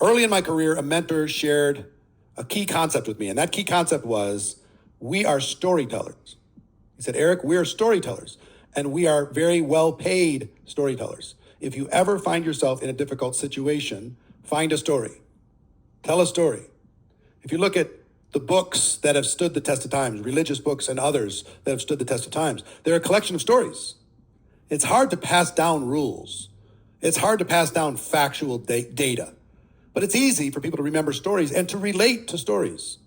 Early in my career, a mentor shared a key concept with me, and that key concept was, we are storytellers. He said, Eric, we are storytellers, and we are very well-paid storytellers. If you ever find yourself in a difficult situation, find a story. Tell a story. If you look at the books that have stood the test of times, religious books and others that have stood the test of times, they're a collection of stories. It's hard to pass down rules. It's hard to pass down factual data. But it's easy for people to remember stories and to relate to stories.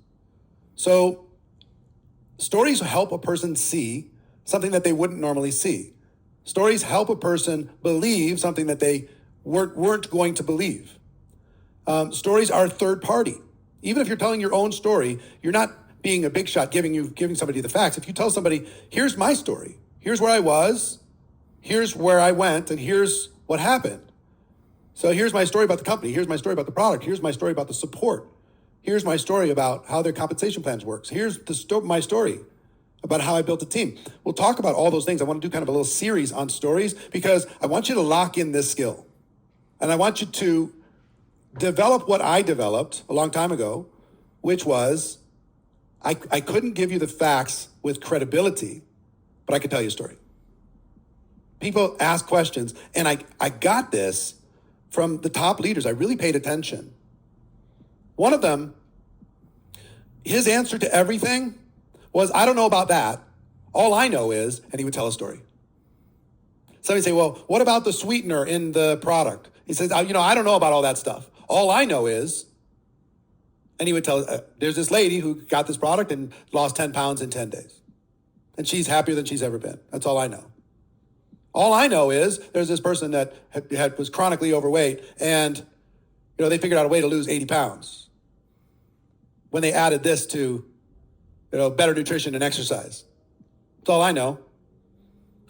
So stories help a person see something that they wouldn't normally see. Stories help a person believe something that they weren't going to believe. Stories are third party. Even if you're telling your own story, you're not being a big shot giving somebody the facts. If you tell somebody, here's my story, here's where I was, here's where I went, and here's what happened. So here's my story about the company, here's my story about the product, here's my story about the support, here's my story about how their compensation plans works, here's my story about how I built a team. We'll talk about all those things. I want to do kind of a little series on stories because I want you to lock in this skill. And I want you to develop what I developed a long time ago, which was I couldn't give you the facts with credibility, but I could tell you a story. People ask questions, and I got this from the top leaders. I really paid attention. One of them, his answer to everything was, I don't know about that. All I know is, and he would tell a story. Somebody say, well, what about the sweetener in the product? He says, I don't know about all that stuff. All I know is, and he would tell, there's this lady who got this product and lost 10 pounds in 10 days. And she's happier than she's ever been. That's all I know. All I know is there's this person that was chronically overweight and, they figured out a way to lose 80 pounds when they added this to, better nutrition and exercise. That's all I know.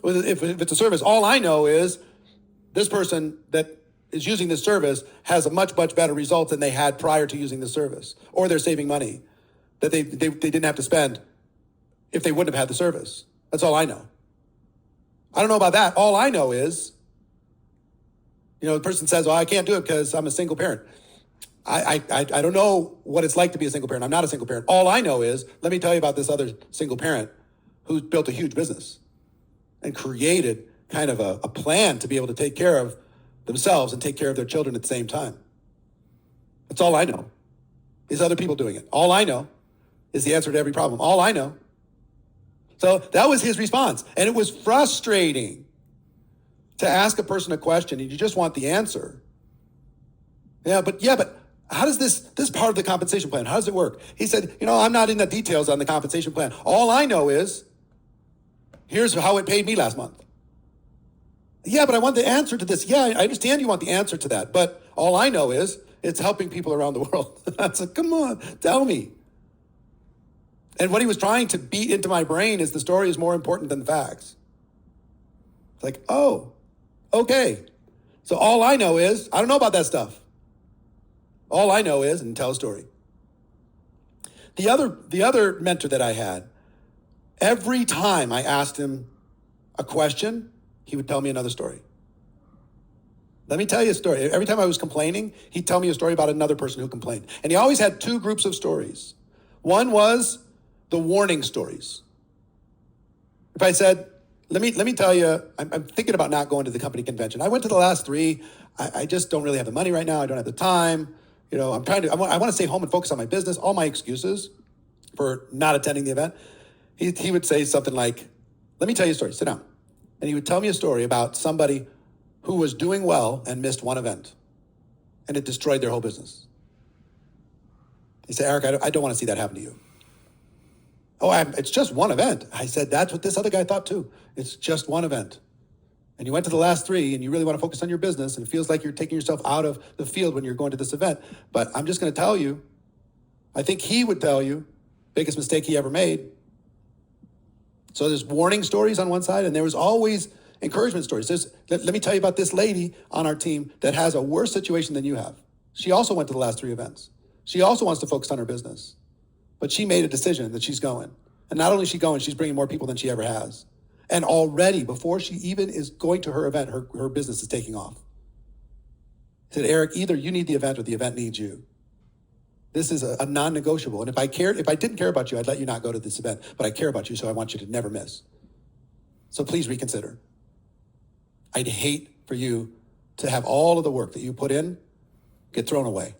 If it's a service, all I know is this person that is using this service has a much, much better result than they had prior to using the service. Or they're saving money that they didn't have to spend if they wouldn't have had the service. That's all I know. I don't know about that. All I know is, the person says, well, I can't do it because I'm a single parent. I don't know what it's like to be a single parent. I'm not a single parent. All I know is, let me tell you about this other single parent who built a huge business and created kind of a plan to be able to take care of themselves and take care of their children at the same time. That's all I know is other people doing it. All I know is the answer to every problem. All I know. So that was his response. And it was frustrating to ask a person a question and you just want the answer. Yeah, but how does this part of the compensation plan, how does it work? He said, I'm not in the details on the compensation plan. All I know is, here's how it paid me last month. Yeah, but I want the answer to this. Yeah, I understand you want the answer to that, but all I know is it's helping people around the world. I said, come on, tell me. And what he was trying to beat into my brain is the story is more important than the facts. It's like, oh, okay. So all I know is, I don't know about that stuff. All I know is, and tell a story. The other mentor that I had, every time I asked him a question, he would tell me another story. Let me tell you a story. Every time I was complaining, he'd tell me a story about another person who complained. And he always had two groups of stories. One was the warning stories. If I said, let me tell you, I'm thinking about not going to the company convention. I went to the last three. I just don't really have the money right now. I don't have the time. I want to stay home and focus on my business. All my excuses for not attending the event. He would say something like, let me tell you a story. Sit down. And he would tell me a story about somebody who was doing well and missed one event. And it destroyed their whole business. He said, Eric, I don't want to see that happen to you. Oh, it's just one event. I said, that's what this other guy thought too. It's just one event. And you went to the last three and you really want to focus on your business and it feels like you're taking yourself out of the field when you're going to this event. But I'm just going to tell you, I think he would tell you, biggest mistake he ever made. So there's warning stories on one side and there was always encouragement stories. Let me tell you about this lady on our team that has a worse situation than you have. She also went to the last three events. She also wants to focus on her business. But she made a decision that she's going. And not only is she going, she's bringing more people than she ever has. And already, before she even is going to her event, her business is taking off. He said, Eric, either you need the event or the event needs you. This is a non-negotiable. And if I didn't care about you, I'd let you not go to this event. But I care about you, so I want you to never miss. So please reconsider. I'd hate for you to have all of the work that you put in get thrown away.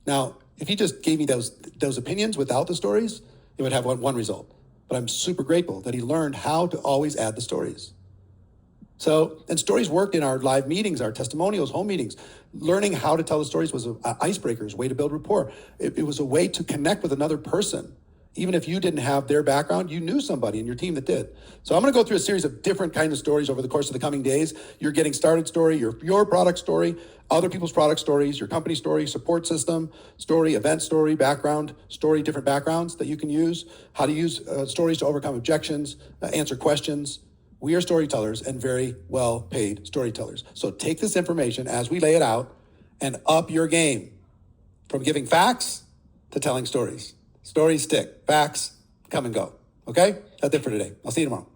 Now, if he just gave me those opinions without the stories, it would have one result. But I'm super grateful that he learned how to always add the stories. So, and stories worked in our live meetings, our testimonials, home meetings. Learning how to tell the stories was an icebreaker, a way to build rapport. It was a way to connect with another person. Even if you didn't have their background, you knew somebody in your team that did. So I'm going to go through a series of different kinds of stories over the course of the coming days. Your getting started story, your product story, other people's product stories, your company story, support system story, event story, background story, different backgrounds that you can use, how to use stories to overcome objections, answer questions. We are storytellers and very well paid storytellers. So take this information as we lay it out and up your game from giving facts to telling stories. Stories stick. Facts come and go. Okay? That's it for today. I'll see you tomorrow.